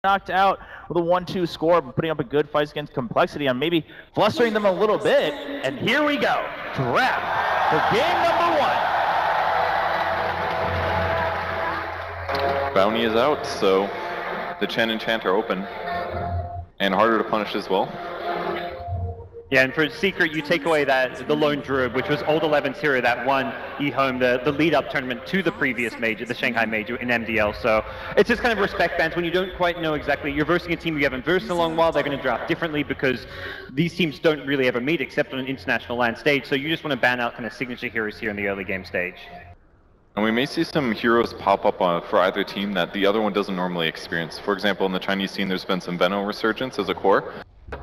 knocked out with a 1-2 score, but putting up a good fight against Complexity and maybe flustering them a little bit. And here we go, draft for game number 1. Bounty is out, so the Chen and Chant are open and harder to punish as well. Yeah, and for Secret, you take away the lone druid, which was Old 11's hero that won EHOME, the lead-up tournament to the previous major, the Shanghai major in MDL. So it's just kind of respect bans when you don't quite know exactly. You're versing a team you haven't versed in a long while. They're going to draft differently because these teams don't really ever meet except on an international LAN stage. So you just want to ban out kind of signature heroes here in the early game stage. And we may see some heroes pop up for either team that the other one doesn't normally experience. For example, in the Chinese scene, there's been some Veno resurgence as a core.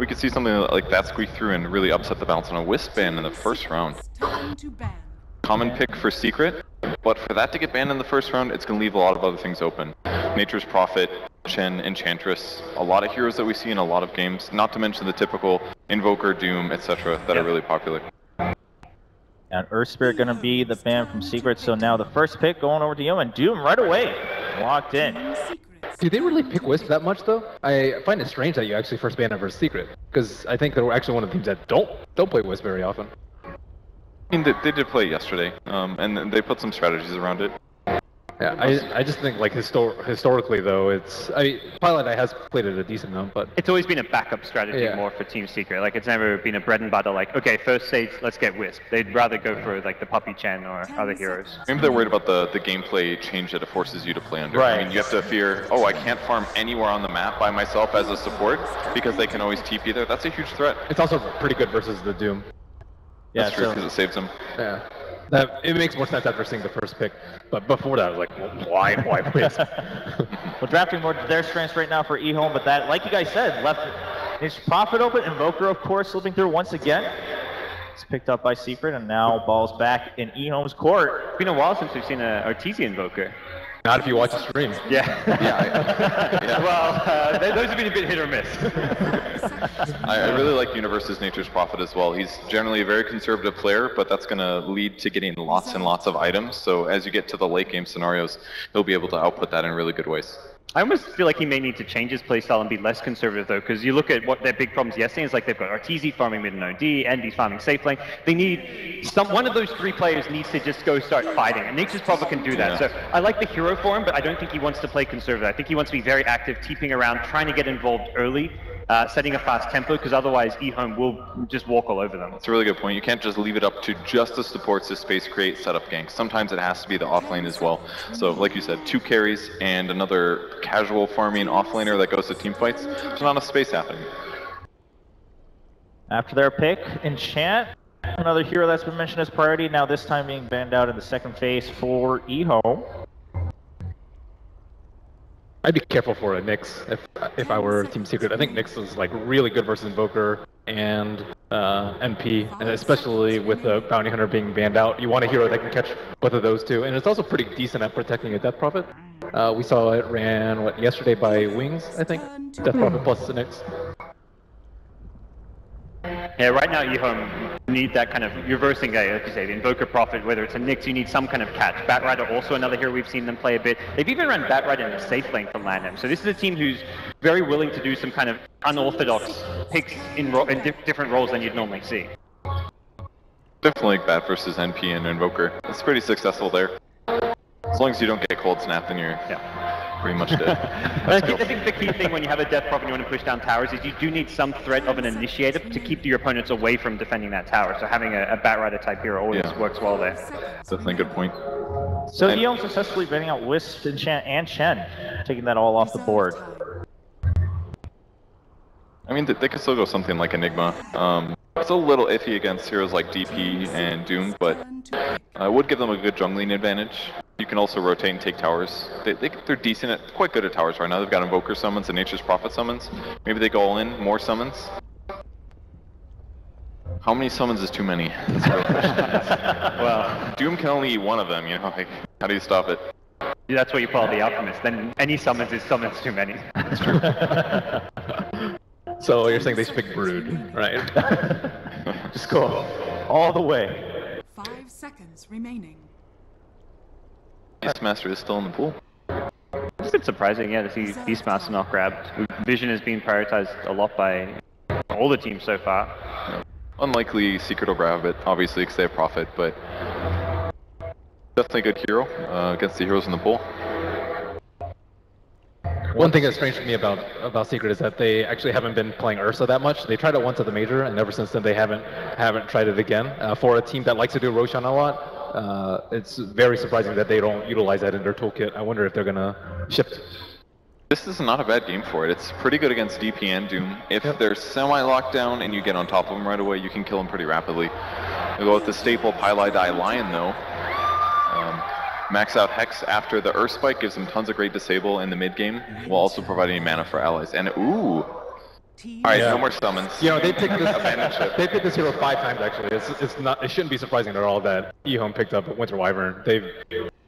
We could see something like that squeak through and really upset the balance on a Wisp ban in the first round. Common pick for Secret, but for that to get banned in the first round, it's going to leave a lot of other things open. Nature's Prophet, Chen, Enchantress, a lot of heroes that we see in a lot of games, not to mention the typical Invoker, Doom, etc. that are really popular. And Earth Spirit going to be the ban from Secret, so now the first pick going over to Doom, and Doom right away, locked in. Do they really pick Wisp that much, though? I find it strange that you actually first ban it versus Secret, because I think they're actually one of the teams that don't play Wisp very often. I mean, they did play yesterday, and they put some strategies around it. Yeah, I just think, like, historically, though, Pilot has played it a decent amount, but... It's always been a backup strategy more for Team Secret. Like, it's never been a bread and butter, like, okay, first stage, let's get Wisp. They'd rather go for, like, the Puppy Chen or other heroes. Maybe they're worried about the gameplay change that it forces you to play under. Right. I mean, you have to fear, oh, I can't farm anywhere on the map by myself as a support, because they can always TP there. That's a huge threat. It's also pretty good versus the Doom. Yeah, that's true, because it saves them. Yeah. It makes more sense after seeing the first pick, but before that I was like, well, why Wisp? Well, drafting more to their strengths right now for EHOME, but that, like you guys said, left his Prophet open. Invoker, of course, slipping through once again. It's picked up by Secret, and now ball's back in EHOME's court. It's been a while since we've seen an Artesia Invoker. Not if you watch the stream. Yeah. Yeah. Well, those have been a bit hit or miss. I really like Universe's Nature's Prophet as well. He's generally a very conservative player, but that's going to lead to getting lots and lots of items. So as you get to the late game scenarios, he'll be able to output that in really good ways. I almost feel like he may need to change his playstyle and be less conservative, though, because you look at what their big problems yesterday is, like they've got Artesia farming mid and OD, Envy's farming safe lane. They need one of those three players needs to just go start fighting, and Nature's Prophet can do that. Yeah. So I like the hero for him, but I don't think he wants to play conservative. I think he wants to be very active, TPing around, trying to get involved early, setting a fast tempo, because otherwise EHOME will just walk all over them. That's a really good point. You can't just leave it up to just the supports to space create setup ganks. Sometimes it has to be the offlane as well. So like you said, 2 carries and another casual farming offlaner that goes to team fights. There's not enough space happening. After their pick, Enchant, another hero that's been mentioned as priority, now this time being banned out in the second phase for EHOME. I'd be careful for a Nyx if I were Team Secret. I think Nyx is like really good versus Invoker and NP, and especially with the Bounty Hunter being banned out, you want a hero that can catch both of those two. And it's also pretty decent at protecting a Death Prophet. We saw it ran yesterday by Wings, I think. Death Prophet plus the Nyx. Yeah, right now EHOME need that kind of reversing guy, like you say, the Invoker Prophet, whether it's a Nyx, you need some kind of catch. Batrider also another hero we've seen them play a bit. They've even run Batrider in the safe lane from Landham. So this is a team who's very willing to do some kind of unorthodox picks in different roles than you'd normally see. Definitely like Bat versus NP and Invoker. It's pretty successful there. As long as you don't get cold snap, then you're pretty much dead. I think the key thing when you have a Death Prophet and you want to push down towers is you do need some threat of an initiator to keep your opponents away from defending that tower. So having a Batrider type hero always works well there. Definitely a good point. So EHOME successfully banning out Wisp, Enchant, and Chen, taking that all off the board. I mean, they could still go something like Enigma. It's a little iffy against heroes like DP and Doom, but I would give them a good jungling advantage. You can also rotate and take towers. They're decent at, quite good at towers right now. They've got Invoker summons and Nature's Prophet summons. Maybe they go all in, more summons. How many summons is too many? That's the real question. Well, Doom can only eat one of them, you know, like, how do you stop it? Yeah, that's what you call the Alchemist. Then any summons is summons too many. That's true. So you're saying they should pick Brood, right? Just go all the way. 5 seconds remaining. Beastmaster is still in the pool. It's a bit surprising, yeah, to see Beastmaster not grabbed. Vision has been prioritized a lot by all the teams so far. Unlikely Secret will grab it, obviously, because they have Prophet, but definitely a good hero against the heroes in the pool. One thing that's strange to me about Secret is that they actually haven't been playing Ursa that much. They tried it once at the major, and ever since then they haven't tried it again. For a team that likes to do Roshan a lot, it's very surprising that they don't utilize that in their toolkit. I wonder if they're gonna shift. This is not a bad game for it. It's pretty good against DP and Doom. If they're semi-locked down and you get on top of them right away, you can kill them pretty rapidly. We go with the staple Pylai Die Lion though. Max out Hex after the Earth Spike gives him tons of great disable in the mid game, while also providing mana for allies. And ooh! Alright, no more summons. You know, they picked this hero 5 times actually. It shouldn't be surprising at all that EHOME picked up Winter Wyvern. They've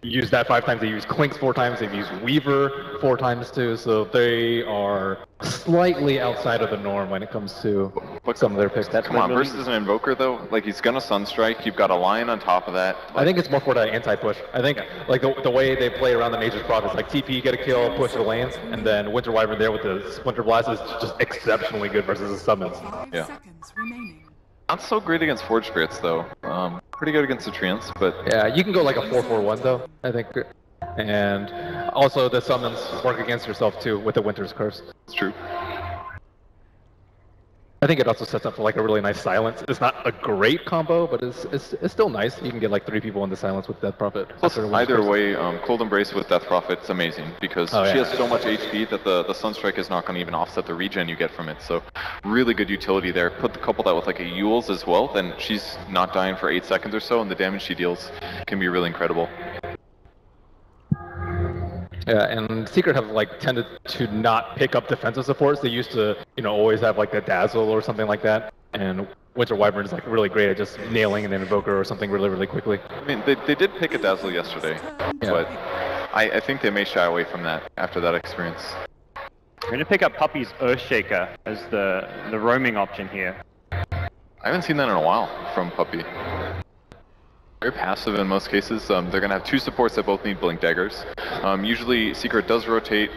used that 5 times, they used Clinks 4 times, they've used Weaver 4 times too, so they are slightly outside of the norm when it comes to some of their picks. Come on, versus an Invoker though, like he's gonna Sunstrike, you've got a Lion on top of that. I think it's more for the anti-push. I think like the way they play around the Nature's Prophet is like TP, get a kill, push the lanes, and then Winter Wyvern there with the Splinter Blast is just exceptionally good versus the summons. Yeah. Not so great against Forge Spirits though. Pretty good against the Treants, but... Yeah, you can go like a 4-4-1 though, I think. And also the summons work against yourself too with the Winter's Curse. It's true. I think it also sets up for like a really nice silence. It's not a great combo, but it's still nice. You can get like 3 people in the silence with Death Prophet. Plus, either way, Cold Embrace with Death Prophet is amazing because she has so much HP that the Sunstrike is not going to even offset the regen you get from it. So, really good utility there. Couple that with like a Yule's as well, then she's not dying for 8 seconds or so, and the damage she deals can be really incredible. Yeah, and Secret have like tended to not pick up defensive supports. They used to, you know, always have like the Dazzle or something like that. And Winter Wyvern is like really great at just nailing an Invoker or something really, really quickly. I mean, they did pick a Dazzle yesterday, but I think they may shy away from that after that experience. We're going to pick up Puppy's Earthshaker as the roaming option here. I haven't seen that in a while from Puppy. Very passive in most cases. They're going to have 2 supports that both need Blink Daggers. Usually Secret does rotate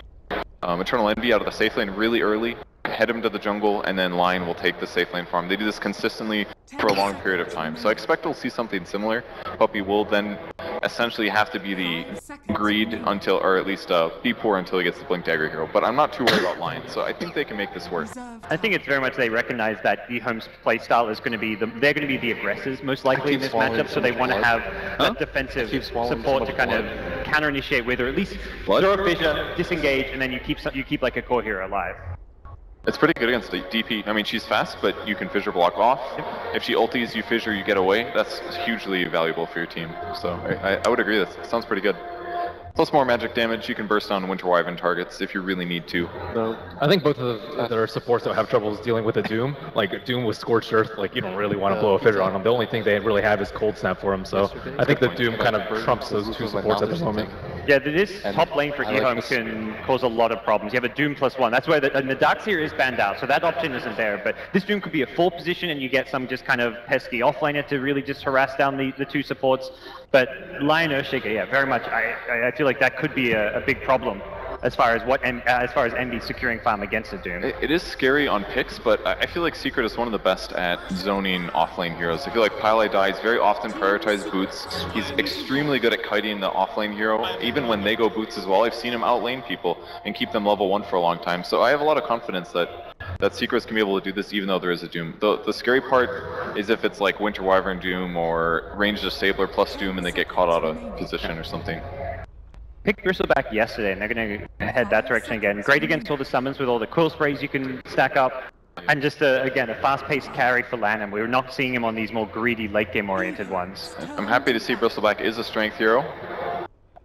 Eternal Envy out of the safe lane really early, head him to the jungle, and then Lion will take the safe lane farm. They do this consistently for a long period of time. So I expect we'll see something similar. Puppy will then essentially have to be the greed until, or at least be poor until he gets the Blink Dagger hero. But I'm not too worried about Lion, so I think they can make this work. I think it's very much they recognize that EHOME's playstyle is going to be they're going to be the aggressors most likely in this matchup, so they want to have that defensive support to kind of counter-initiate with, or at least throw a fissure, disengage, and then you keep like a core hero alive. It's pretty good against the DP. I mean, she's fast, but you can fissure block off. If she ulties, you fissure, you get away. That's hugely valuable for your team. So I would agree. That sounds pretty good. Plus more magic damage, you can burst on Winter Wyvern targets if you really need to. I think both of their supports don't have troubles dealing with a Doom. Like Doom with Scorched Earth, like you don't really want to blow a fissure on them. The only thing they really have is Cold Snap for them. So I think the Doom kind of trumps those 2 supports at the moment. Yeah, this top lane for EHOME can cause a lot of problems. You have a Doom +1. That's why the Darkseer is banned out, so that option isn't there. But this Doom could be a full position, and you get some just kind of pesky offlaner to really just harass down the 2 supports. But Lion Earthshaker, yeah, very much. I feel like that could be a big problem as far as MB securing farm against a Doom. It is scary on picks, but I feel like Secret is one of the best at zoning offlane heroes. I feel like Pylai dies very often prioritize boots. He's extremely good at kiting the offlane hero. Even when they go boots as well, I've seen him outlane people and keep them level 1 for a long time. So I have a lot of confidence that Secret's can be able to do this even though there is a Doom. The scary part is if it's like Winter Wyvern Doom or Ranged Disabler plus Doom and they get caught out of position or something. Picked Bristleback yesterday, and they're going to head that direction again. Great against all the summons with all the quill sprays you can stack up. And just, again, a fast-paced carry for Lanham. We're not seeing him on these more greedy, late-game-oriented ones. I'm happy to see Bristleback is a strength hero.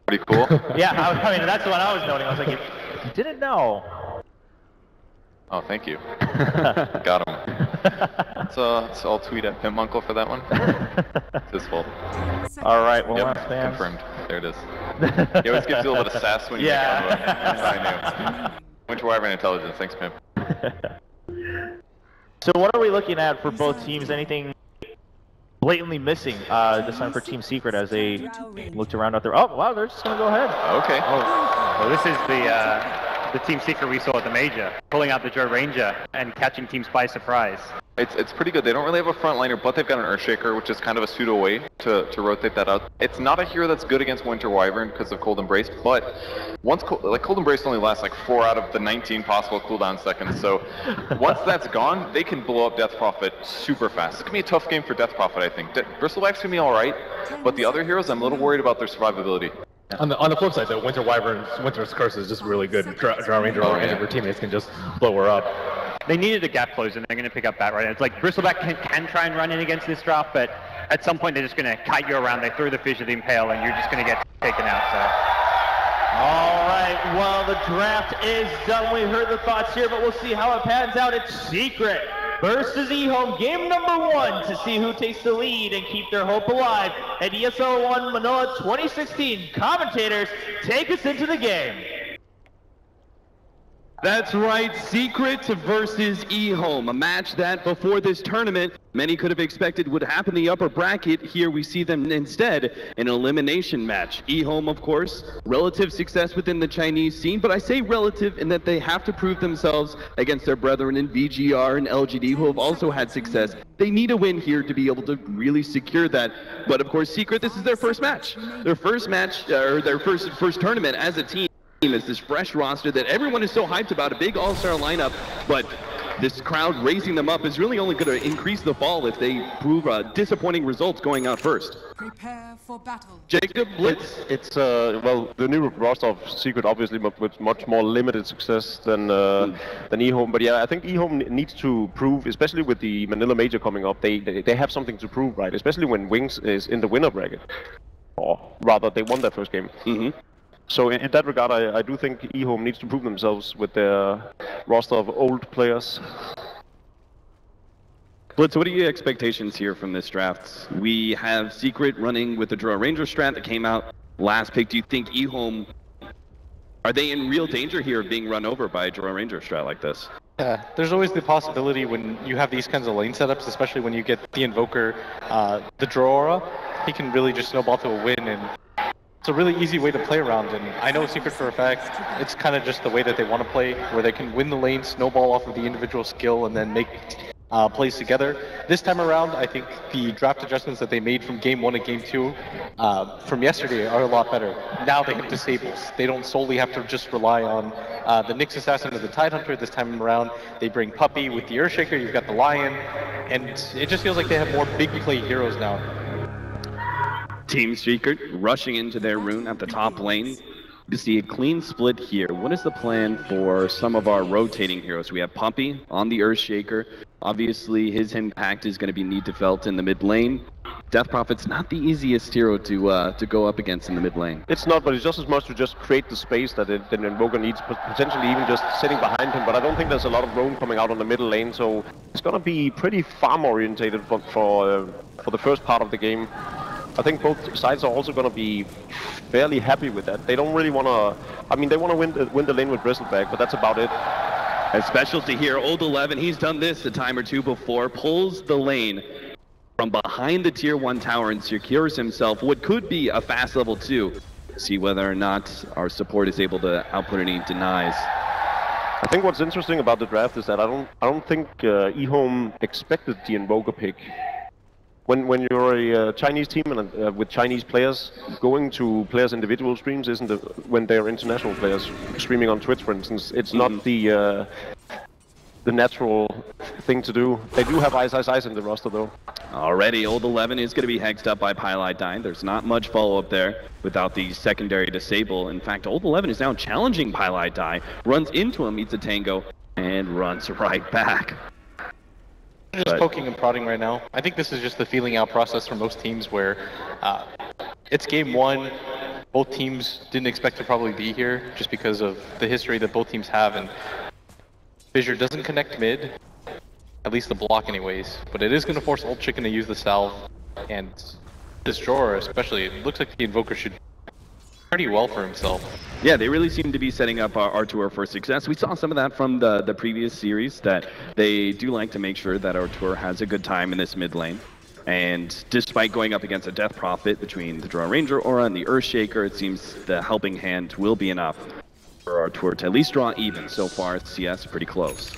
Pretty cool. Yeah, I mean, that's what I was noting. I was like, if you didn't know. Oh, thank you. Got him. So I'll tweet at Pimp Uncle for that one. It's his fault. All right, well, confirmed. There it is. He always gives you a little bit of sass when you make I knew. Winter Wyvern Intelligence, thanks, Pimp. So what are we looking at for both teams? Anything blatantly missing this time for Team Secret as they look to round out their... Oh, wow, they're just going to go ahead. Okay. Oh. Well, this is the Team Secret we saw at the Major, pulling out the Joe Ranger and catching teams by surprise. It's pretty good. They don't really have a frontliner, but they've got an Earthshaker, which is kind of a pseudo way to rotate that out. It's not a hero that's good against Winter Wyvern because of Cold Embrace, but once Cold Embrace only lasts like 4 out of the 19 possible cooldown seconds, so once that's gone, they can blow up Death Prophet super fast. It's gonna be a tough game for Death Prophet, I think. Bristleback's gonna be all right, but the other heroes, I'm a little worried about their survivability. On the flip side, though, Winter's Curse is just really good. Draw Ranger or any of her teammates can just blow her up. They needed a gap close, and they're going to pick up that right. It's like Bristleback can try and run in against this draft, but at some point they're just going to kite you around. They throw the Fissure of the Impale, and you're just going to get taken out. So. All right, well, the draft is done. We heard the thoughts here, but we'll see how it pans out. It's Secret versus EHOME, game number 1 to see who takes the lead and keep their hope alive at ESL One Manila 2016. Commentators, take us into the game. That's right, Secret versus EHOME, a match that before this tournament many could have expected would happen in the upper bracket. Here we see them instead in an elimination match. EHOME, of course, relative success within the Chinese scene, but I say relative in that they have to prove themselves against their brethren in BGR and LGD who have also had success. They need a win here to be able to really secure that. But of course, Secret, this is their first match. Their first match, or their first tournament as a team. Is this fresh roster that everyone is so hyped about, a big all-star lineup, but this crowd raising them up is really only going to increase the fall if they prove disappointing results going out first. Prepare for battle. Jacob, Blitz. It's well, the new roster of Secret obviously with much more limited success than EHOME, but yeah, I think EHOME needs to prove, especially with the Manila Major coming up, they have something to prove, right? Especially when Wings is in the winner bracket, or rather, they won their first game. So in that regard, I do think EHOME needs to prove themselves with their roster of old players. Blitz, what are your expectations here from this draft? We have Secret running with the Draw Ranger strat that came out last pick. Do you think EHOME, are they in real danger here of being run over by a Draw Ranger strat like this? Yeah, there's always the possibility when you have these kinds of lane setups, especially when you get the Invoker, the Draw Aura, he can really just snowball to a win, and it's a really easy way to play around. And I know Secret for a fact, it's kind of just the way that they want to play, where they can win the lane, snowball off of the individual skill, and then make plays together. This time around, I think the draft adjustments that they made from game 1 and game 2 from yesterday are a lot better. Now they have disables. They don't solely have to just rely on the Nyx Assassin or the Tidehunter. This time around, they bring Puppy with the Earthshaker, you've got the Lion, and it just feels like they have more big play heroes now. Team Secret rushing into their rune at the top lane. You see a clean split here. What is the plan for some of our rotating heroes? We have Puppy on the Earthshaker. Obviously, his impact is going to be need to felt in the mid lane. Death Prophet's not the easiest hero to go up against in the mid lane. It's not, but it's just as much to just create the space that the Invoker needs, potentially even just sitting behind him. But I don't think there's a lot of roam coming out on the middle lane, so it's going to be pretty farm orientated for the first part of the game. I think both sides are also going to be fairly happy with that. They don't really want to, I mean, they want to win the lane with Bristleback, but that's about it. A specialty here, Old 11, he's done this a time or two before, pulls the lane from behind the tier 1 tower and secures himself what could be a fast level 2. See whether or not our support is able to output any denies. I think what's interesting about the draft is that I don't think EHOME expected the Invoker pick. When you're a Chinese team and with Chinese players, going to players' individual streams isn't when they're international players streaming on Twitch, for instance. It's not the natural thing to do. They do have Ice in the roster, though. Already, Old 11 is going to be hexed up by Pylite Dine. There's not much follow-up there without the secondary disable. In fact, Old 11 is now challenging Pylite Dine, runs into him, eats a tango, and runs right back. Just poking and prodding right now. I think this is just the feeling out process for most teams where it's game 1. Both teams didn't expect to probably be here just because of the history that both teams have, and Fissure doesn't connect mid, at least the block anyways, but it is going to force Old Chicken to use the salve, and this drawer especially, it looks like the Invoker should do pretty well for himself. Yeah, they really seem to be setting up Artur for success. We saw some of that from the previous series, that they do like to make sure that Artur has a good time in this mid lane. And despite going up against a Death Prophet between the Draw Ranger Aura and the Earthshaker, it seems the helping hand will be enough for our tour to at least draw even so far. CS pretty close.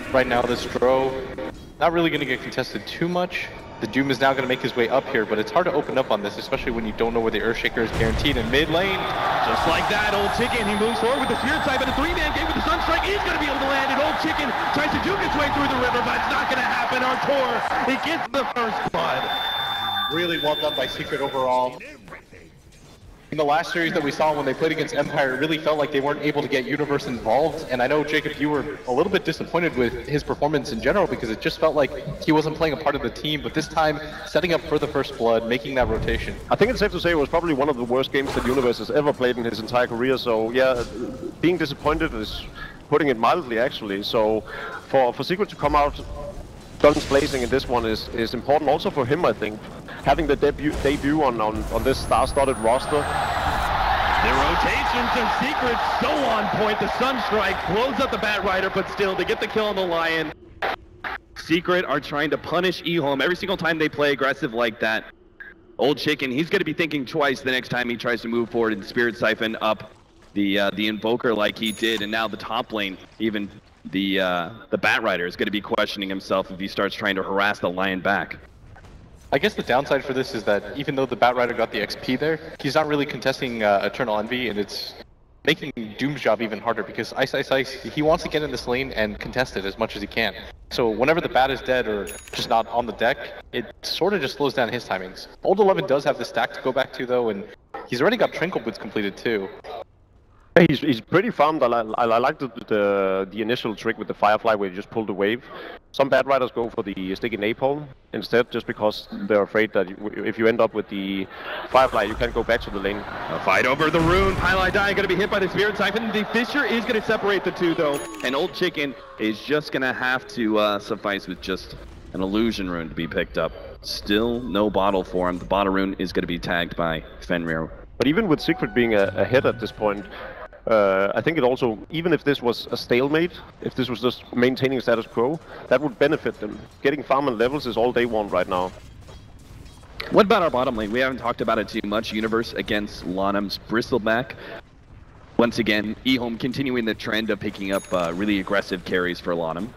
Right now, this draw not really going to get contested too much. The Doom is now going to make his way up here, but it's hard to open up on this, especially when you don't know where the Earthshaker is guaranteed in mid lane. Just like that, Old Chicken, he moves forward with the Spirit Siphon, a 3-man game with the Sunstrike. He's going to be able to land it. Old Chicken tries to juke his way through the river, but it's not going to happen. Our tour, he gets the first blood. Really well done by Secret overall. In the last series that we saw when they played against Empire, it really felt like they weren't able to get Universe involved, and I know, Jacob, you were a little bit disappointed with his performance in general because it just felt like he wasn't playing a part of the team, but this time, setting up for the first blood, making that rotation. I think it's safe to say it was probably one of the worst games that Universe has ever played in his entire career, so yeah, being disappointed is putting it mildly, actually. So for Secret to come out guns blazing in this one is important also for him, I think. Having the debut on this star-studded roster. The rotations of Secret so on point. The Sunstrike blows up the Batrider, but still, they get the kill on the Lion. Secret are trying to punish EHOME every single time they play aggressive like that. Old Chicken, he's going to be thinking twice the next time he tries to move forward and Spirit Siphon up the Invoker like he did, and now the top lane, even the Batrider is going to be questioning himself if he starts trying to harass the Lion back. I guess the downside for this is that even though the Batrider got the XP there, he's not really contesting Eternal Envy, and it's making Doom's job even harder because Ice, he wants to get in this lane and contest it as much as he can. So whenever the Bat is dead or just not on the deck, it sort of just slows down his timings. Old 11 does have the stack to go back to though, and he's already got Trinkle Boots completed too. He's pretty farmed. I like the initial trick with the Firefly where you just pull the wave. Some Batriders go for the sticky napalm instead, just because they're afraid that if you end up with the Firefly, you can't go back to the lane. A fight over the rune. Pylai going to be hit by the Spirit Siphon. The Fissure is going to separate the two, though. And Old Chicken is just going to have to suffice with just an illusion rune to be picked up. Still no bottle for him. The bottle rune is going to be tagged by Fenrir. But even with Secret being ahead at this point, I think it also, even if this was a stalemate, if this was just maintaining status quo, that would benefit them. Getting farm and levels is all they want right now. What about our bottom lane? We haven't talked about it too much. Universe against Lanham's Bristleback. Once again, EHOME continuing the trend of picking up really aggressive carries for Lanham.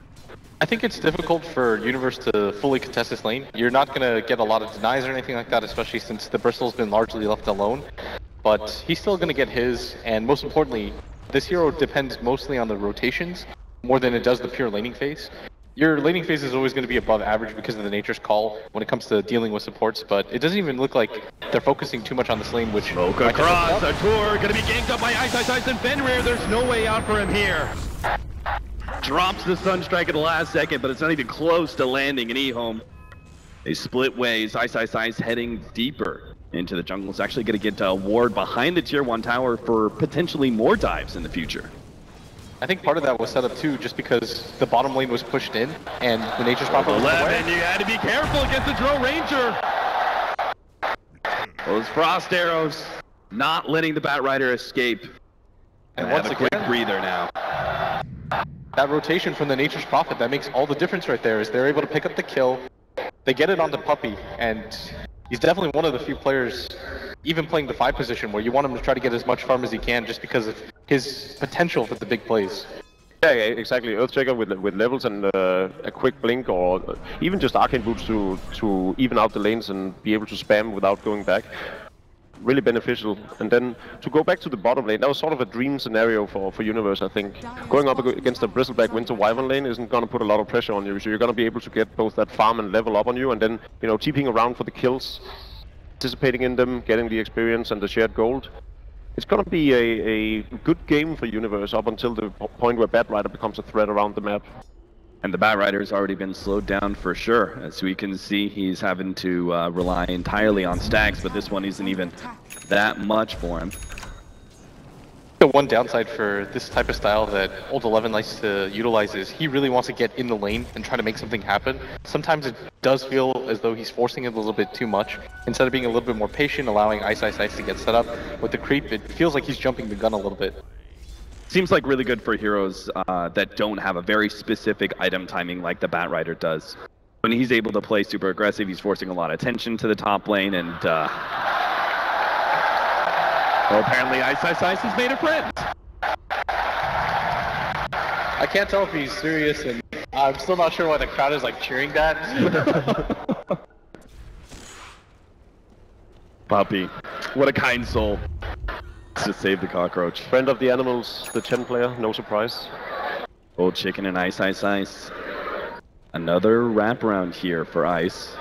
I think it's difficult for Universe to fully contest this lane. You're not going to get a lot of denies or anything like that, especially since the Bristol's been largely left alone. But he's still going to get his, and most importantly, this hero depends mostly on the rotations more than it does the pure laning phase. Your laning phase is always going to be above average because of the Nature's Call when it comes to dealing with supports, but it doesn't even look like they're focusing too much on this lane, which... Smoke across, a tour going to be ganked up by Ice and Fenrir. There's no way out for him here. Drops the Sunstrike at the last second, but it's not even close to landing in EHOME. They split ways, Ice heading deeper into the jungle. It's actually going to get a ward behind the tier 1 tower for potentially more dives in the future. I think part of that was set up too, just because the bottom lane was pushed in, and the Nature's Prophet was 11, you had to be careful against the Drow Ranger. Those frost arrows not letting the Batrider escape. And once again, a quick breather now. That rotation from the Nature's Prophet, that makes all the difference right there, is they're able to pick up the kill, they get it onto Puppey, and he's definitely one of the few players, even playing the 5 position, where you want him to try to get as much farm as he can just because of his potential for the big plays. Yeah, exactly. Earthshaker with levels and a quick blink, or even just Arcane Boots to even out the lanes and be able to spam without going back. Really beneficial. And then to go back to the bottom lane, that was sort of a dream scenario for Universe, I think. Going up against the Bristleback Winter Wyvern lane isn't going to put a lot of pressure on you, so you're going to be able to get both that farm and level up on you, and then, you know, TPing around for the kills, participating in them, getting the experience and the shared gold. It's going to be a good game for Universe up until the point where Batrider becomes a threat around the map. And the Batrider's already been slowed down for sure. As we can see, he's having to rely entirely on stacks, but this one isn't even that much for him. The one downside for this type of style that Old 11 likes to utilize is he really wants to get in the lane and try to make something happen. Sometimes it does feel as though he's forcing it a little bit too much. Instead of being a little bit more patient, allowing Ice to get set up with the creep, it feels like he's jumping the gun a little bit. Seems like really good for heroes that don't have a very specific item timing like the Batrider does. When he's able to play super aggressive, he's forcing a lot of attention to the top lane, and well, apparently Ice has made a friend. I can't tell if he's serious, and I'm still not sure why the crowd is like cheering that. Puppy, what a kind soul. To save the cockroach. Friend of the animals, the 10 player, no surprise. Old chicken and ice, ice, ice. Another wraparound here for Ice.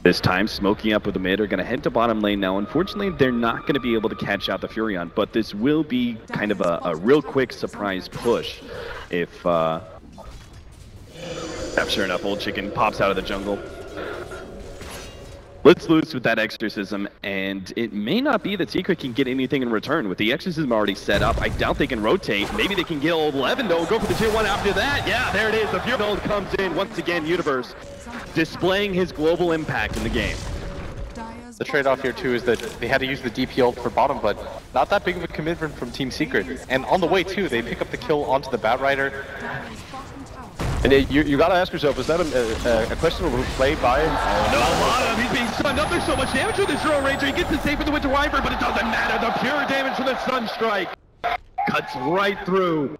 This time, smoking up with the mid are going to head to bottom lane now. Unfortunately, they're not going to be able to catch out the Furion, but this will be kind of a real quick surprise push if, sure enough, Old Chicken pops out of the jungle. Let's loose with that exorcism, and it may not be that Secret can get anything in return. With the exorcism already set up, I doubt they can rotate. Maybe they can get old 11 though, go for the tier 1 after that. Yeah, there it is, the Fury comes in once again, Universe, displaying his global impact in the game. The trade-off here too is that they had to use the DP ult for bottom, but not that big of a commitment from Team Secret. And on the way too, they pick up the kill onto the Bat Rider. And you gotta ask yourself, is that a questionable play by? No, bottom, he's being stunned up. There's so much damage with this Royal Ranger. He gets the save for the Winter Wyvern, but it doesn't matter. The pure damage from the Sunstrike cuts right through.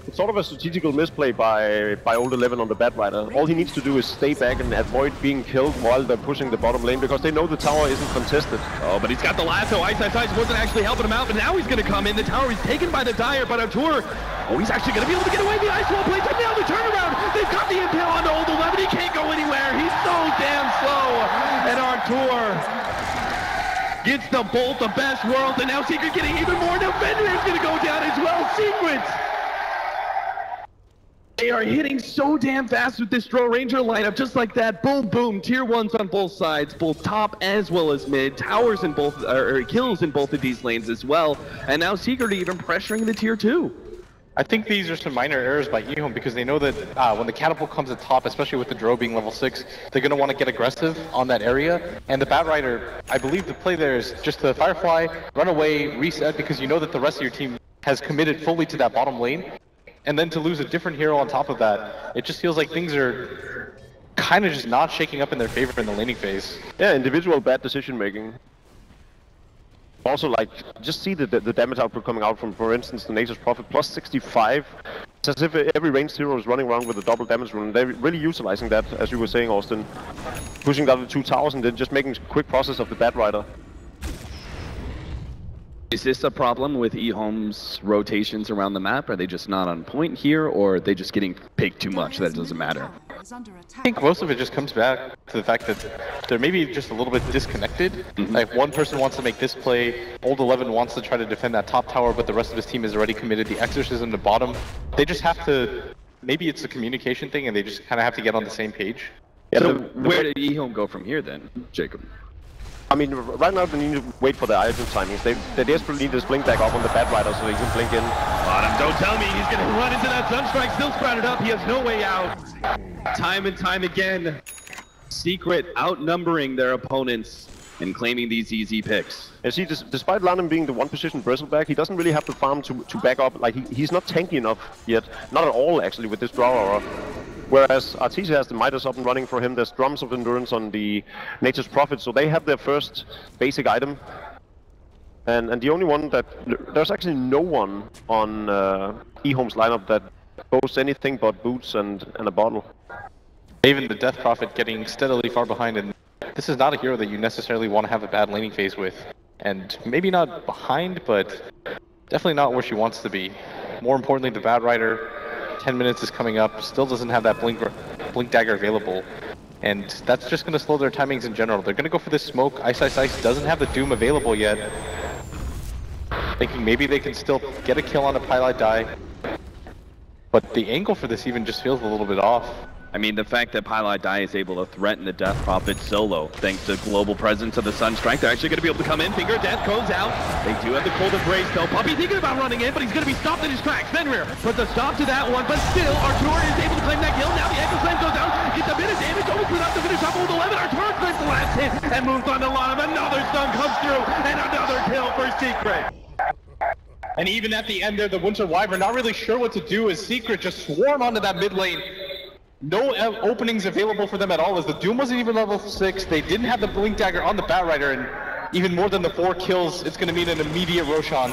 It's sort of a strategical misplay by Old 11 on the Bat Rider. All he needs to do is stay back and avoid being killed while they're pushing the bottom lane, because they know the tower isn't contested. Oh, but he's got the lasso. Ice wasn't actually helping him out, but now he's going to come in. The tower is taken by the Dire, but Artur, oh, he's actually going to be able to get away. The Ice Wall plays and now the turnaround. They've got the impale onto Old 11. He can't go anywhere. He's so damn slow. And Artur gets the bolt, the best world, and now Secret getting even more. Now Fenrir is going to go down as well. Secret. They are hitting so damn fast with this Drow Ranger lineup, just like that. Boom, boom. Tier 1s on both sides, both top as well as mid. Towers in both, or kills in both of these lanes as well. And now Secret even pressuring the tier 2. I think these are some minor errors by EHOME because they know that when the catapult comes at top, especially with the Drow being level 6, they're going to want to get aggressive on that area. And the Bat Rider, I believe the play there is just to Firefly, run away, reset, because you know that the rest of your team has committed fully to that bottom lane. And then to lose a different hero on top of that, it just feels like things are kind of just not shaking up in their favor in the laning phase. Yeah, individual bad decision making. Also, like, just see the damage output coming out from, for instance, the Nature's Prophet, plus 65. It's as if every ranged hero is running around with a double damage rune. They're really utilizing that, as you were saying, Austin. Pushing down the 2 and then just making quick process of the Bat Rider. Is this a problem with EHOME's rotations around the map? Are they just not on point here, or are they just getting picked too much that it doesn't matter? I think most of it just comes back to the fact that they're maybe just a little bit disconnected. Like, one person wants to make this play, Old 11 wants to try to defend that top tower, but the rest of his team has already committed the exorcism to bottom. They just have to, maybe it's a communication thing and they just kind of have to get on the same page. Yeah, so where did EHOME go from here then, Jacob? I mean, right now they need to wait for the item timings. They desperately need to blink back up on the Bat Rider so they can blink in. Bottom, don't tell me he's gonna run into that Sunstrike, still sprouted up, he has no way out. Time and time again, Secret outnumbering their opponents and claiming these easy picks. And see, despite Lanham being the one position bristleback, he doesn't really have the farm to back up. Like, he's not tanky enough yet. Not at all, actually, with this draw aura. Whereas Artesia has the Midas up and running for him. There's Drums of Endurance on the Nature's Prophet, so they have their first basic item. And the only one that... There's actually no one on EHOME's lineup that boasts anything but boots and a bottle. Even the Death Prophet getting steadily far behind, and this is not a hero that you necessarily want to have a bad laning phase with. And maybe not behind, but definitely not where she wants to be. More importantly, the Bat Rider, 10 minutes is coming up, still doesn't have that blink dagger available. And that's just going to slow their timings in general. They're going to go for this smoke. Ice doesn't have the Doom available yet. Thinking maybe they can still get a kill on a Pylite die. But the angle for this even just feels a little bit off. I mean, the fact that Pylite Die is able to threaten the Death Prophet solo, thanks to global presence of the Sunstrike, they're actually going to be able to come in. Finger Death goes out. They do have the Cold Embrace, though. Puppy thinking about running in, but he's going to be stopped in his tracks. Fenrir puts a stop to that one, but still, Artur is able to claim that kill. Now the Echo Slam goes out, gets a bit of damage, almost enough to finish off Old 11. Artur claims the last hit and moves on to Lanham. Another stun comes through, and another kill for Secret. And even at the end there, the Winter Wyvern not really sure what to do as Secret just swarm onto that mid lane. No openings available for them at all, as the Doom wasn't even level 6. They didn't have the Blink Dagger on the Bat Rider, and even more than the 4 kills, it's going to mean an immediate Roshan.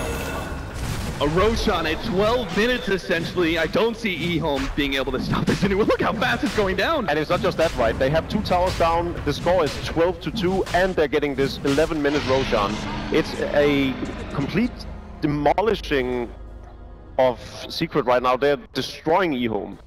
A Roshan at 12 minutes essentially. I don't see EHOME being able to stop this anyway. Look how fast it's going down. And it's not just that, right? They have 2 towers down. The score is 12-2, and they're getting this 11-minute Roshan. It's a complete demolishing of Secret right now. They're destroying EHOME.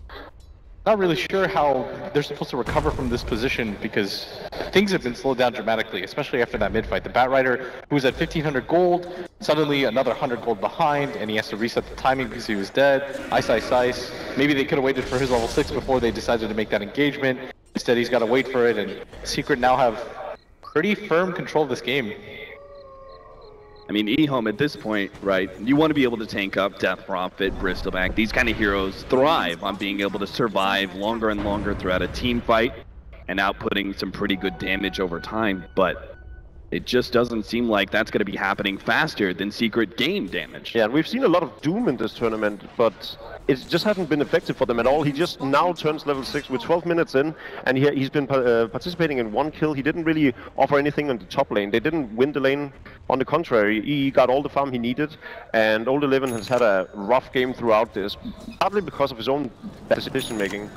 Not really sure how they're supposed to recover from this position because things have been slowed down dramatically, especially after that mid-fight. The Batrider, who was at 1,500 gold, suddenly another 100 gold behind, and he has to reset the timing because he was dead. Ice. Maybe they could have waited for his level 6 before they decided to make that engagement. Instead, he's got to wait for it, and Secret now have pretty firm control of this game. I mean, EHOME at this point, right, you want to be able to tank up Death Prophet, Bristleback. These kind of heroes thrive on being able to survive longer and longer throughout a team fight and outputting some pretty good damage over time, but it just doesn't seem like that's going to be happening faster than Secret game damage. Yeah, we've seen a lot of Doom in this tournament, but it just hasn't been effective for them at all. He just now turns level 6 with 12 minutes in, and he's been participating in 1 kill. He didn't really offer anything on the top lane. They didn't win the lane. On the contrary, he got all the farm he needed, and Old 11 has had a rough game throughout this, partly because of his own bad decision making.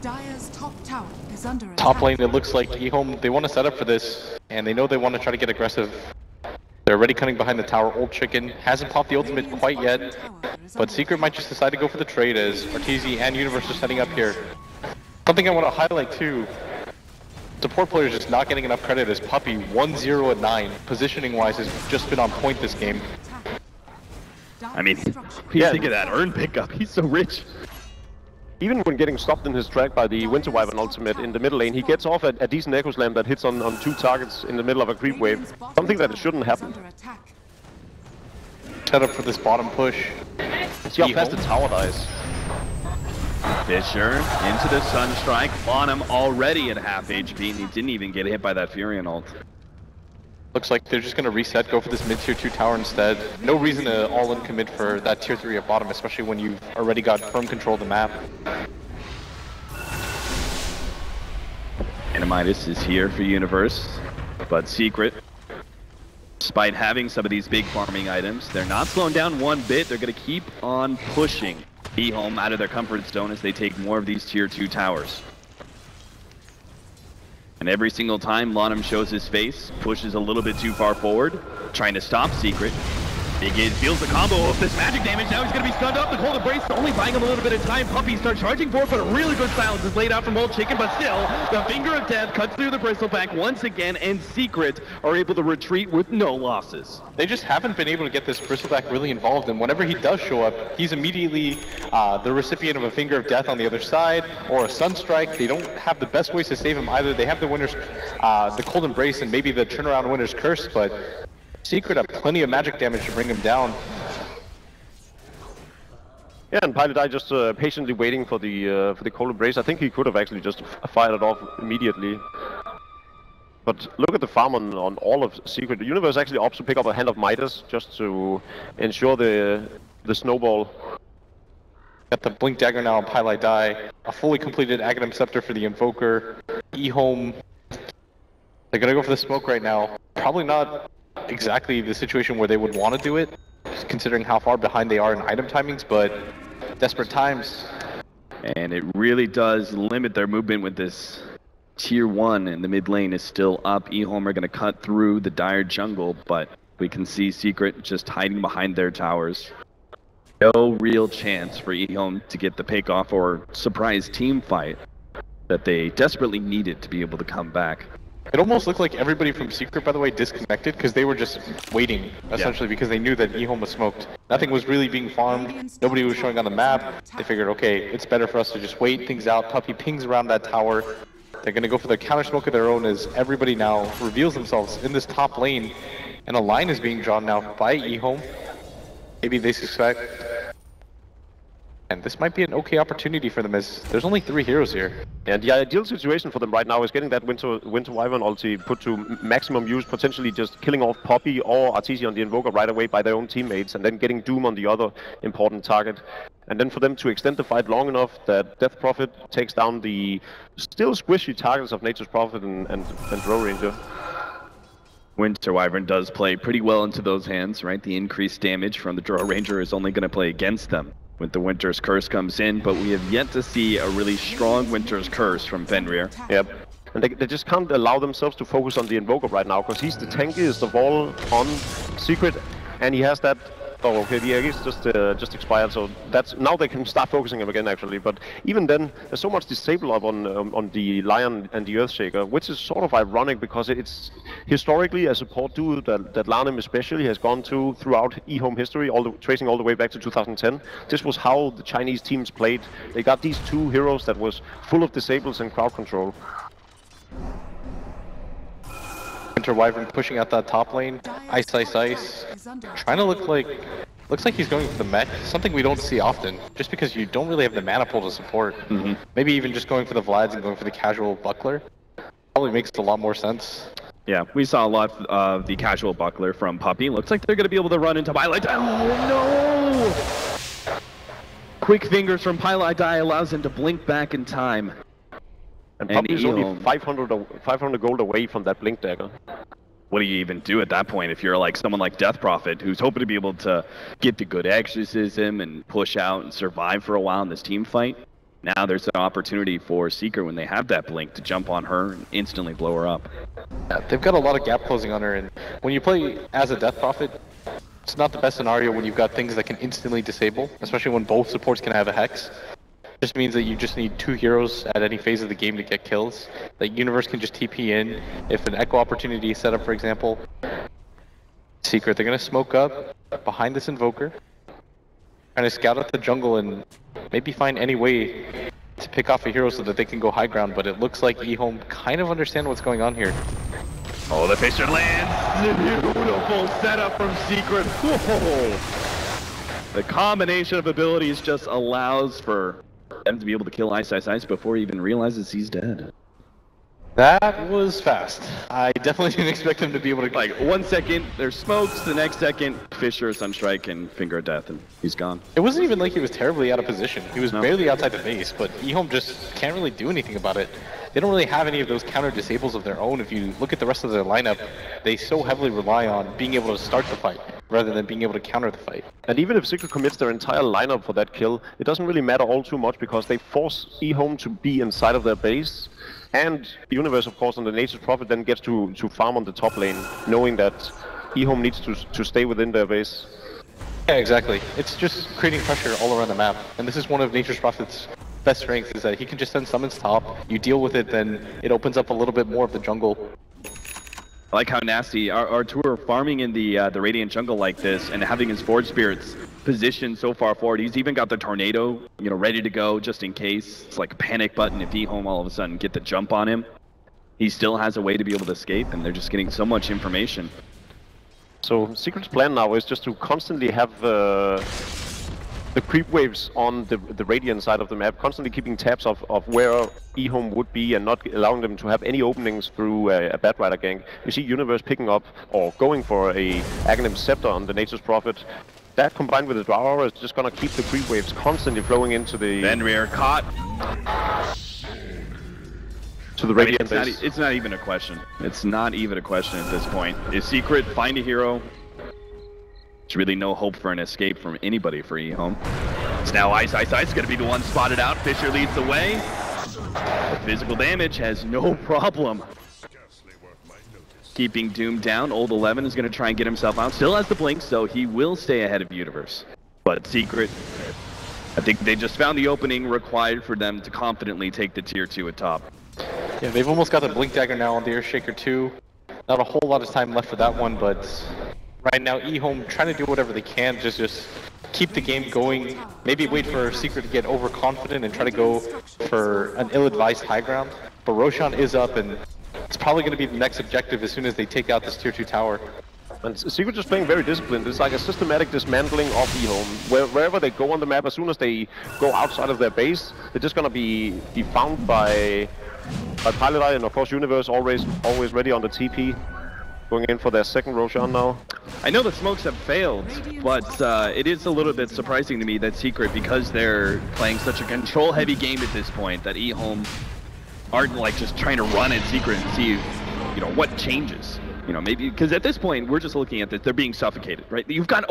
Dire's top tower is under attack. Top lane, it looks like EHOME, they want to set up for this, and they know they want to try to get aggressive. They're already cutting behind the tower. Old Chicken hasn't popped the ultimate quite yet, but Secret might just decide to go for the trade as Arteezy and Universe are setting up here. Something I want to highlight too, support players just not getting enough credit as Puppey 1-0 at 9. Positioning wise has just been on point this game. I mean, think of that earn pickup. He's so rich. Even when getting stopped in his track by the Winter Wyvern ultimate in the middle lane, he gets off a decent Echo Slam that hits on 2 targets in the middle of a creep wave. Something that shouldn't happen. Set up for this bottom push. See how fast the tower dies. Fisher into the Sunstrike. Bonham already at half HP, and he didn't even get hit by that Furion ult. Looks like they're just going to reset, go for this mid-tier 2 tower instead. No reason to all-in commit for that tier 3 at bottom, especially when you've already got firm control of the map. Animitis is here for Universe, but Secret, despite having some of these big farming items, they're not slowing down one bit. They're going to keep on pushing EHOME out of their comfort zone as they take more of these tier 2 towers. And every single time Lonham shows his face, pushes a little bit too far forward, trying to stop Secret. Big Id feels the combo of this magic damage. Now he's going to be stunned up. The Cold Embrace only buying him a little bit of time. Puppey starts charging for it, but a really good silence is laid out from Old Chicken. But still, the Finger of Death cuts through the Bristleback once again, and Secret are able to retreat with no losses. They just haven't been able to get this Bristleback really involved, and whenever he does show up, he's immediately the recipient of a Finger of Death on the other side, or a Sunstrike. They don't have the best ways to save him either. They have the Winner's, the Cold Embrace, and maybe the turnaround Winner's Curse, but Secret have plenty of magic damage to bring him down. Yeah, and Pilot Eye just patiently waiting for the Cold Embrace. I think he could have actually just fired it off immediately. But look at the farm on all of Secret. The Universe actually opts to pick up a Hand of Midas just to ensure the snowball. Got the Blink Dagger now on Pilot Eye. A fully completed Aghanim Scepter for the Invoker. EHOME. They're gonna go for the smoke right now. Probably not exactly the situation where they would want to do it, considering how far behind they are in item timings, but desperate times. And it really does limit their movement with this tier 1, and the mid lane is still up. EHOME are going to cut through the dire jungle, but we can see Secret just hiding behind their towers. No real chance for EHOME to get the pick off or surprise team fight that they desperately needed to be able to come back. It almost looked like everybody from Secret, by the way, disconnected because they were just waiting, essentially, because they knew that EHOME was smoked. Nothing was really being farmed. Nobody was showing on the map. They figured, okay, it's better for us to just wait things out. Puppey pings around that tower. They're going to go for their counter smoke of their own as everybody now reveals themselves in this top lane. And a line is being drawn now by EHOME. Maybe they suspect. And this might be an okay opportunity for them as there's only 3 heroes here. And the ideal situation for them right now is getting that Winter Wyvern ulti put to maximum use, potentially just killing off Puppey or Arteezy on the Invoker right away by their own teammates, and then getting Doom on the other important target. And then for them to extend the fight long enough that Death Prophet takes down the still squishy targets of Nature's Prophet and Row Ranger. Winter Wyvern does play pretty well into those hands, right? The increased damage from the Draw Ranger is only going to play against them when the Winter's Curse comes in, but we have yet to see a really strong Winter's Curse from Fenrir. Yep. And they just can't allow themselves to focus on the Invoker right now, because he's the tankiest of all on Secret, and he has that... Oh, okay, the egg is just expired, so that's... Now they can start focusing him again, actually, but even then, there's so much disable up on the Lion and the Earthshaker, which is sort of ironic, because it's historically a support duo that Lanem especially has gone to throughout EHOME history, tracing all the way back to 2010. This was how the Chinese teams played. They got these two heroes that was full of disables and crowd control. Winter Wyvern pushing out that top lane, ice, trying to looks like he's going for the mech, something we don't see often, just because you don't really have the mana pool to support. Maybe even just going for the Vlads and going for the casual buckler probably makes a lot more sense. Yeah, we saw a lot of the casual buckler from Puppy. Looks like they're going to be able to run into Pilot. Oh no! Quick fingers from Pilot Die allows him to blink back in time. And Puppy is only 500 gold away from that Blink Dagger. What do you even do at that point if you're like someone like Death Prophet, who's hoping to be able to get the good exorcism and push out and survive for a while in this team fight? Now there's an opportunity for Secret when they have that Blink to jump on her and instantly blow her up. Yeah, they've got a lot of gap closing on her, and when you play as a Death Prophet, it's not the best scenario when you've got things that can instantly disable, especially when both supports can have a Hex. Just means that you just need two heroes at any phase of the game to get kills. That Universe can just TP in. If an Echo opportunity is set up, for example, Secret, they're going to smoke up behind this Invoker, trying to scout out the jungle and maybe find any way to pick off a hero so that they can go high ground, but it looks like EHOME kind of understand what's going on here. Oh, the Fisher lands! Beautiful setup from Secret. Whoa. The combination of abilities just allows for them to be able to kill Ice before he even realizes he's dead. That was fast. I definitely didn't expect him to be able to... Like, 1 second, there's smokes, the next second, Fisher, Sunstrike, and Finger of Death, and he's gone. It wasn't even like he was terribly out of position. He was barely outside the base, but EHOME just can't really do anything about it. They don't really have any of those counter disables of their own. If you look at the rest of their lineup, they so heavily rely on being able to start the fight, rather than being able to counter the fight. And even if Secret commits their entire lineup for that kill, it doesn't really matter all too much, because they force EHOME to be inside of their base. And Universe, of course, on the Nature's Prophet then gets to farm on the top lane, knowing that EHOME needs to stay within their base. Yeah, exactly. It's just creating pressure all around the map. And this is one of Nature's Prophet's best strengths, is that he can just send summons top, you deal with it, then it opens up a little bit more of the jungle. I like how nasty Artur farming in the Radiant jungle like this and having his Forge Spirits positioned so far forward. He's even got the Tornado, you know, ready to go just in case. It's like a panic button if EHOME all of a sudden get the jump on him. He still has a way to be able to escape, and they're just getting so much information. So Secret's plan now is just to constantly have the creep waves on the Radiant side of the map, constantly keeping tabs of where EHOME would be and not allowing them to have any openings through a Bat Rider gank. You see Universe picking up or going for a Aghanim Scepter on the Nature's Prophet. That combined with the Draw is just gonna keep the creep waves constantly flowing into the... Fenrir caught. To the Radiant I mean, base. it's not even a question. It's not even a question at this point. Is Secret find a hero? There's really no hope for an escape from anybody for EHOME. It's now Ice gonna be the one spotted out. Fisher leads the way. The physical damage has no problem keeping Doom down. Old 11 is gonna try and get himself out. Still has the blink, so he will stay ahead of Universe. But Secret, I think they just found the opening required for them to confidently take the tier 2 at top. Yeah, they've almost got the Blink Dagger now on the Earthshaker 2. Not a whole lot of time left for that one, but right now EHOME trying to do whatever they can, just keep the game going. Maybe wait for Secret to get overconfident and try to go for an ill-advised high ground. But Roshan is up, and it's probably going to be the next objective as soon as they take out this tier 2 tower. And Secret is playing very disciplined. It's like a systematic dismantling of EHOME. Wherever they go on the map, as soon as they go outside of their base, they're just gonna be found by Pilot Eye, and of course Universe always ready on the TP. Going in for their second Roshan now. I know the smokes have failed, but it is a little bit surprising to me that Secret, because they're playing such a control-heavy game at this point, that EHOME aren't like just trying to run at Secret and see, you know, what changes. You know, maybe because at this point we're just looking at this, they're being suffocated, right? You've got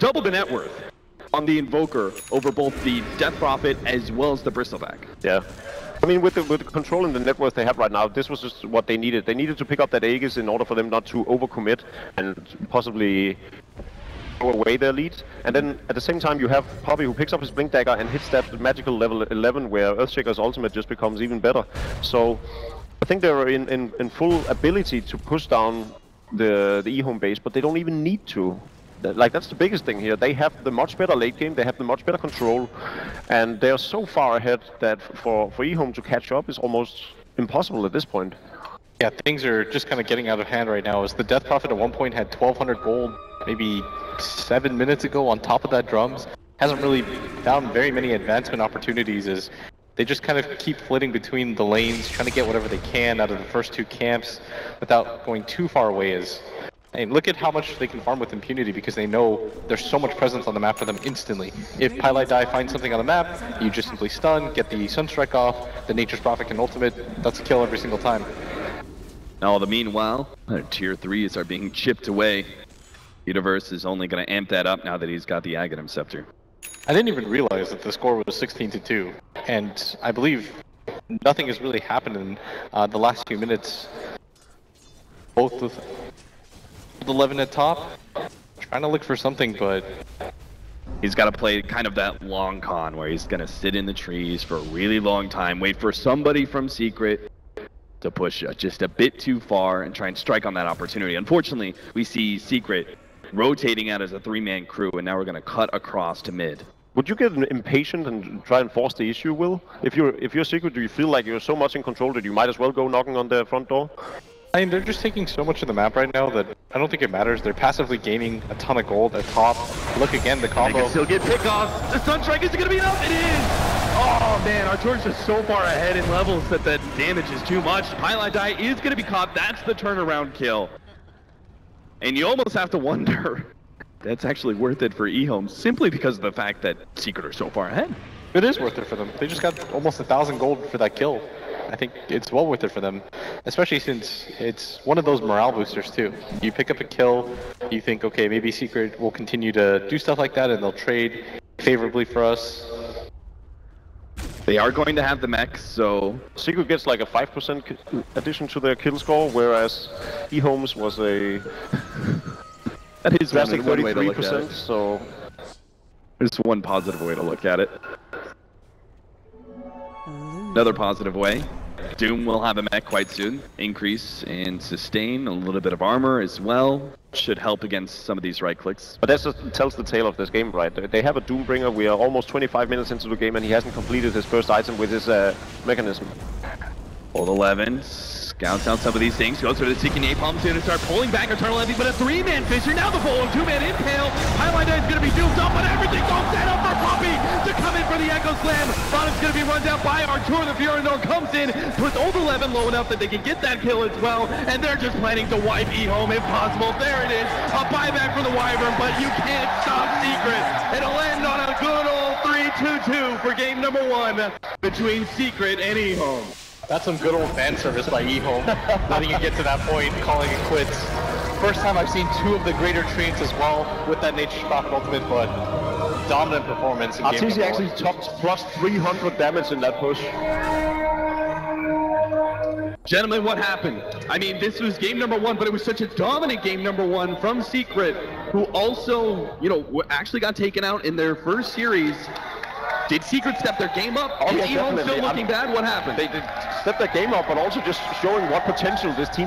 double the net worth on the Invoker over both the Death Prophet as well as the Bristleback. Yeah. I mean, with the control and the net worth they have right now, this was just what they needed. They needed to pick up that Aegis in order for them not to overcommit and possibly throw away their lead. And then at the same time, you have Poppy who picks up his Blink Dagger and hits that magical level 11 where Earthshaker's ultimate just becomes even better. So I think they're in full ability to push down the EHOME base, but they don't even need to. Like, that's the biggest thing here. They have the much better late game, they have the much better control, and they're so far ahead that for EHOME to catch up is almost impossible at this point. Yeah, things are just kind of getting out of hand right now. As the Death Prophet at one point had 1,200 gold maybe 7 minutes ago on top of that drums. Hasn't really found very many advancement opportunities as they just kind of keep flitting between the lanes, trying to get whatever they can out of the first two camps without going too far away. And look at how much they can farm with impunity because they know there's so much presence on the map for them instantly. If Pylai Dai finds something on the map, you just simply stun, get the Sunstrike off, the Nature's Prophet can ultimate, that's a kill every single time. Now, the meanwhile, tier 3s are being chipped away. Universe is only going to amp that up now that he's got the Aghanim Scepter. I didn't even realize that the score was 16-2, and I believe nothing has really happened in the last few minutes. Both with 11 at top, trying to look for something, but he's got to play kind of that long con where he's going to sit in the trees for a really long time, wait for somebody from Secret to push just a bit too far and try and strike on that opportunity. Unfortunately, we see Secret rotating out as a 3-man crew, and now we're going to cut across to mid. Would you get impatient and try and force the issue, Will? If you're Secret, do you feel like you're so much in control that you might as well go knocking on the front door? I mean, they're just taking so much of the map right now that I don't think it matters. They're passively gaining a ton of gold at top. Look again, the combo. They can still get pickoffs. The Sunstrike is going to be enough. It is. Oh man, Artur's just so far ahead in levels that the damage is too much. Pylai Dai is going to be caught. That's the turnaround kill. And you almost have to wonder that's actually worth it for EHOME simply because of the fact that Secret are so far ahead. It is worth it for them. They just got almost 1,000 gold for that kill. I think it's well worth it for them, especially since it's one of those morale boosters too. You pick up a kill, you think, okay, maybe Secret will continue to do stuff like that and they'll trade favorably for us. They are going to have the mech, so Secret gets like a 5% addition to their kill score, whereas EHOME's was a that is drastic one way to look at 33%, it. so there's one positive way to look at it. Another positive way, Doom will have a mech quite soon. Increase and sustain, a little bit of armor as well. Should help against some of these right clicks. But that just tells the tale of this game, right? They have a Doombringer, we are almost 25 minutes into the game and he hasn't completed his first item with his mechanism. Old 11, scouts out some of these things, goes for the Seeking Napalm soon to start pulling back Eternal Envy, but a 3-man Fissure, now the full 2-man Impale. Pylai Dai is going to be doomed up, but everything's all set up for Poppy to come in for the Echo Slam. Bottom's going to be run down by Artur. The Furandor comes in, puts Old 11 low enough that they can get that kill as well, and they're just planning to wipe EHOME if possible. There it is, a buyback for the Wyvern, but you can't stop Secret. It'll end on a good old 3-2-2 for game number 1 between Secret and EHOME. That's some good old fan service by EHOME, letting you get to that point, calling it quits. First time I've seen 2 of the greater traits as well with that Nature's Prophet ultimate, but dominant performance in game number 1. actually topped plus 300 damage in that push. Gentlemen, what happened? I mean, this was game number 1, but it was such a dominant game number 1 from Secret, who also, you know, actually got taken out in their first series. Did Secret step their game up? Oh, Is yeah, EHOME still looking bad? What happened? They did step their game up, but also just showing what potential this team